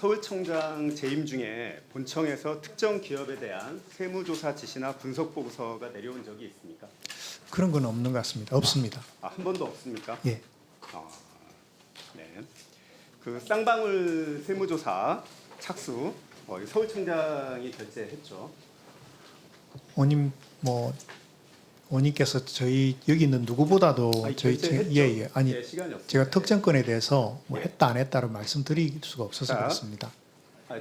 서울청장 재임 중에 본청에서 특정 기업에 대한 세무조사 지시나 분석 보고서가 내려온 적이 있습니까? 그런 건 없는 것 같습니다. 없습니다. 한 번도 없습니까? 예. 네. 그 쌍방울 세무조사 착수 서울청장이 결재했죠. 원님 원님께서 저희 여기 있는 누구보다도 저희 결재했죠. 예예 아니 예, 시간이 없습니다. 제가 특정권에 대해서 뭐 예. 했다 안 했다를 말씀드릴 수가 없어서 자, 그렇습니다.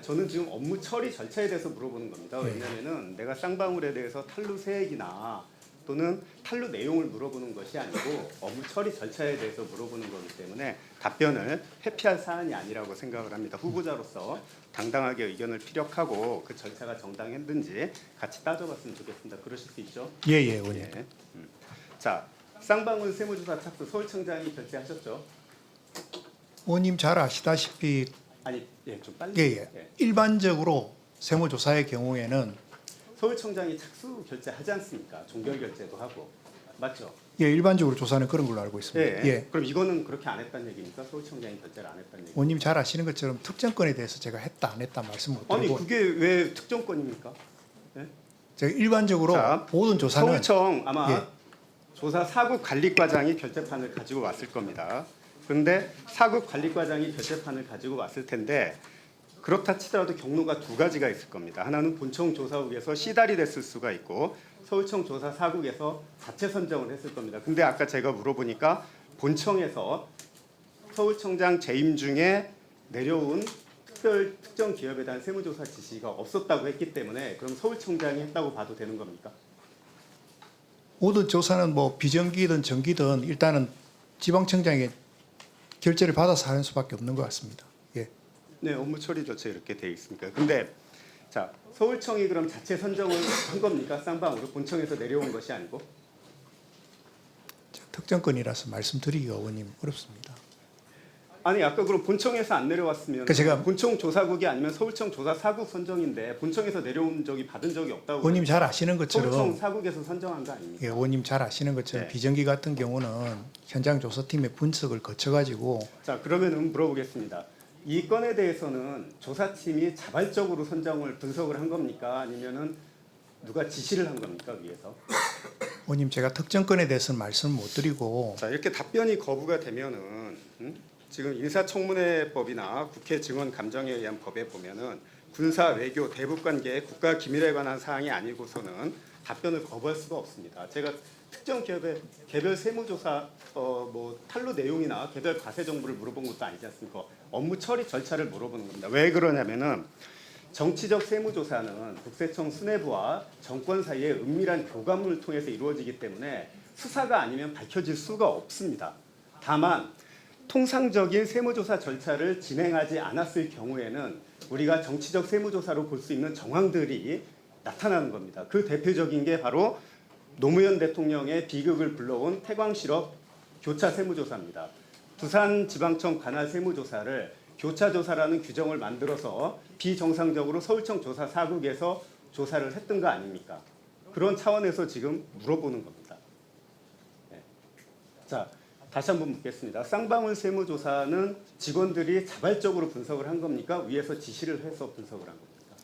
저는 지금 업무 처리 절차에 대해서 물어보는 겁니다. 왜냐하면은 내가 쌍방울에 대해서 탄루 세액이나 또는 탄루 내용을 물어보는 것이 아니고 업무 처리 절차에 대해서 물어보는 거기 때문에 답변을 회피할 사안이 아니라고 생각을 합니다. 후보자로서 당당하게 의견을 피력하고 그 절차가 정당했는지 같이 따져봤으면 좋겠습니다. 그러실 수 있죠? 예예 원님. 예. 자, 쌍방울 세무조사 착수 서울청장이 결재하셨죠? 원님 잘 아시다시피 아니, 좀 빨리. 예예 일반적으로 세무조사의 경우에는 서울청장이 착수 결재하지 않습니까? 종결 결재도 하고 맞죠? 예 일반적으로 조사는 그런 걸로 알고 있습니다. 예. 그럼 이거는 그렇게 안 했다는 얘기입니까? 서울청장이 결재를 안 했다는 얘기? 원님 잘 아시는 것처럼 특정권에 대해서 제가 했다 안 했다 말씀 못 아니 드리고 그게 왜 특정권입니까? 제가 일반적으로 자, 모든 조사는 서울청 아마 예. 조사 사국 관리과장이 결재판을 가지고 왔을 겁니다. 그런데 사국 관리과장이 결재판을 가지고 왔을 텐데 그렇다 치더라도 경로가 두 가지가 있을 겁니다. 하나는 본청 조사국에서 시달이 됐을 수가 있고 서울청 조사 사국에서 자체 선정을 했을 겁니다. 근데 아까 제가 물어보니까 본청에서 서울청장 재임 중에 내려온 특정 기업에 대한 세무조사 지시가 없었다고 했기 때문에 그럼 서울청장이 했다고 봐도 되는 겁니까? 모든 조사는 뭐 비정기든 정기든 일단은 지방청장의 결재를 받아서 하는 수밖에 없는 것 같습니다. 예. 네, 업무 처리 절차 이렇게 돼 있습니다. 근데 자, 서울청이 그럼 자체 선정을 한 겁니까? 쌍방으로 본청에서 내려온 것이 아니고? 특정권이라서 말씀드리기가 원님 어렵습니다. 아니 아까 그럼 본청에서 안 내려왔으면 그러니까 제가 본청 조사국이 아니면 서울청 조사 사국 선정인데 본청에서 내려온 적이 받은 적이 없다고. 원님 잘 아시는 것처럼 서울청 사국에서 선정한 거 아닙니까? 예, 원님 잘 아시는 것처럼 네. 비정기 같은 경우는 현장 조사팀의 분석을 거쳐가지고 자, 그러면은 물어보겠습니다. 이 건에 대해서는 조사팀이 자발적으로 선정을 분석을 한 겁니까? 아니면은 누가 지시를 한 겁니까 위에서? 원님 제가 특정권에 대해서는 말씀을 못 드리고 자, 이렇게 답변이 거부가 되면은 지금 인사청문회법이나 국회 증언 감정에 의한 법에 보면은 군사 외교 대북 관계 국가 기밀에 관한 사항이 아니고서는 답변을 거부할 수가 없습니다. 제가 특정 기업의 개별 세무조사 탄로 내용이나 개별 과세 정보를 물어본 것도 아니지 않습니까? 업무 처리 절차를 물어보는 겁니다. 왜 그러냐면은 정치적 세무조사는 국세청 수뇌부와 정권 사이의 은밀한 교감을 통해서 이루어지기 때문에 수사가 아니면 밝혀질 수가 없습니다. 다만 통상적인 세무조사 절차를 진행하지 않았을 경우에는 우리가 정치적 세무조사로 볼 수 있는 정황들이 나타나는 겁니다. 그 대표적인 게 바로 노무현 대통령의 비극을 불러온 태광실업 교차 세무조사입니다. 부산지방청 관할 세무조사를 교차조사라는 규정을 만들어서 비정상적으로 서울청 조사 사국에서 조사를 했던 거 아닙니까? 그런 차원에서 지금 물어보는 겁니다. 네. 자, 다시 한번 묻겠습니다. 쌍방울 세무조사는 직원들이 자발적으로 분석을 한 겁니까? 위에서 지시를 해서 분석을 한 겁니까?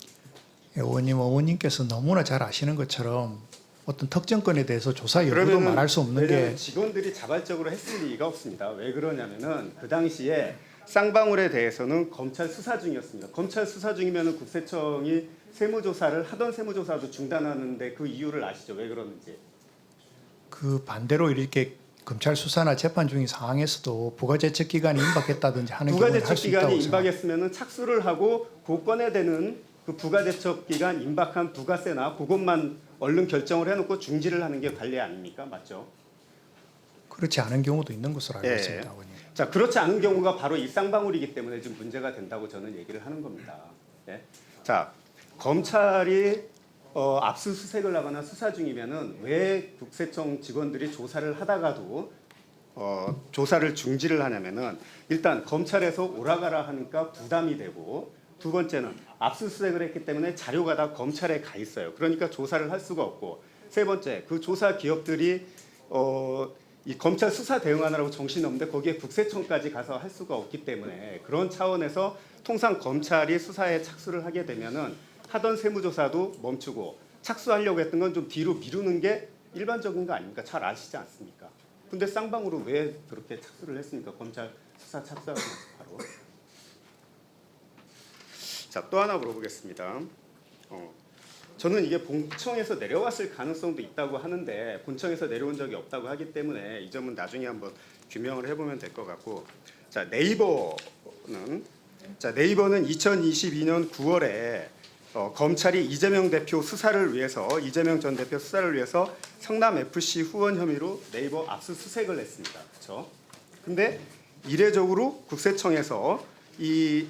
예, 의원님께서 너무나 잘 아시는 것처럼 어떤 특정권에 대해서 조사 여부도 말할 수 없는 게 직원들이 자발적으로 했을 리가 없습니다. 왜 그러냐면은 그 당시에 쌍방울에 대해서는 검찰 수사 중이었습니다. 검찰 수사 중이면은 국세청이 세무조사를 하던 세무조사도 중단하는데 그 이유를 아시죠? 왜 그러는지. 그 반대로 이렇게 검찰 수사나 재판 중인 상황에서도 부가제척 기간이 임박했다든지 하는 경우는 할 부가제척 수 있다고 기간이 생각합니다. 임박했으면은 착수를 하고 고건에 되는 그 부가제척 기간 임박한 부가세나 그것만 얼른 결정을 해놓고 중지를 하는 게 관례 아닙니까? 맞죠? 그렇지 않은 경우도 있는 것으로 알고 예. 있습니다. 의원님. 자, 그렇지 않은 경우가 바로 이 쌍방울이기 때문에 좀 문제가 된다고 저는 얘기를 하는 겁니다. 예? 자, 검찰이 압수수색을 하거나 수사 중이면은 왜 국세청 직원들이 조사를 하다가도 조사를 중지를 하냐면은 일단 검찰에서 오라가라 하니까 부담이 되고 두 번째는 압수수색을 했기 때문에 자료가 다 검찰에 가 있어요. 그러니까 조사를 할 수가 없고 세 번째 그 조사 기업들이 이 검찰 수사 대응하느라고 정신이 없는데 거기에 국세청까지 가서 할 수가 없기 때문에 그런 차원에서 통상 검찰이 수사에 착수를 하게 되면은 하던 세무조사도 멈추고 착수하려고 했던 건 좀 뒤로 미루는 게 일반적인 거 아닙니까? 잘 아시지 않습니까? 근데 쌍방으로 왜 그렇게 착수를 했습니까? 검찰 수사 착수하고 나서 바로. 자, 또 하나 물어보겠습니다. 저는 이게 본청에서 내려왔을 가능성도 있다고 하는데 본청에서 내려온 적이 없다고 하기 때문에 이 점은 나중에 한번 규명을 해보면 될 것 같고, 자 네이버는 2022년 9월에 검찰이 이재명 대표 수사를 위해서 이재명 전 대표 수사를 위해서 성남 FC 후원 혐의로 네이버 압수수색을 했습니다. 그렇죠? 근데 이례적으로 국세청에서 이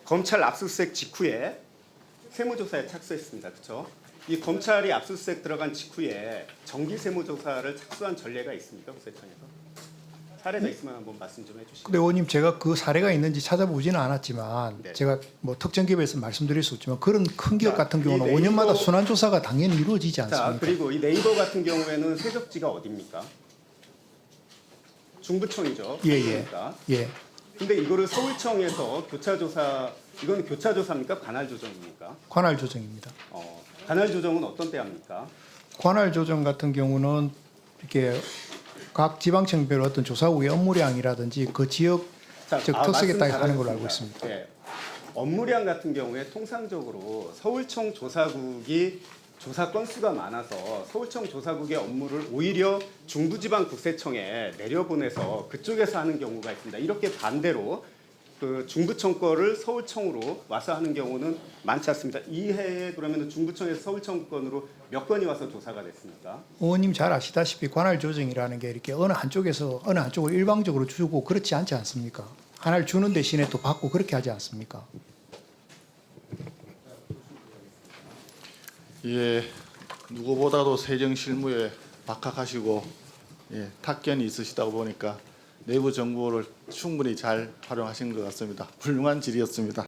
검찰 압수수색 직후에 세무조사에 착수했습니다. 그렇죠? 이 검찰이 압수수색 들어간 직후에 정기 세무조사를 착수한 전례가 있습니까? 국세청에서? 사례가 있으면 한번 말씀 좀 해주시죠. 근데 의원님 제가 그 사례가 있는지 찾아보지는 않았지만 네. 제가 뭐 특정 기업에서 말씀드릴 수 없지만 그런 큰 기업 자, 같은 경우는 이 네이버- 5년마다 순환 조사가 당연히 이루어지지 자, 않습니까? 그리고 이 네이버 같은 경우에는 세적지가 어디입니까? 중부청이죠. 예. 그러니까. 예. 근데 이거를 서울청에서 교차조사, 이건 교차조사입니까? 관할 조정입니까? 관할 조정입니다. 관할 조정은 어떤 때 합니까? 관할 조정 같은 경우는 이렇게 각 지방청별 어떤 조사국의 업무량이라든지 그 지역 자, 즉 특색에 말씀 따라 하는 걸로 잘하셨습니다. 알고 있습니다. 예. 업무량 같은 경우에 통상적으로 서울청 조사국이 조사 건수가 많아서 서울청 조사국의 업무를 오히려 중부지방국세청에 내려보내서 그쪽에서 하는 경우가 있습니다. 이렇게 반대로 그 중부청 거를 서울청으로 와서 하는 경우는 많지 않습니다. 이 해에 그러면 중부청에서 서울청 건으로 몇 건이 와서 조사가 됐습니까? 의원님 잘 아시다시피 관할 조정이라는 게 이렇게 어느 한쪽에서 어느 한쪽을 일방적으로 주고 그렇지 않지 않습니까? 하나를 주는 대신에 또 받고 그렇게 하지 않습니까? 예, 누구보다도 세정 실무에 박학하시고 탁견이 있으시다고 보니까 내부 정보를 충분히 잘 활용하신 것 같습니다. 훌륭한 질의였습니다.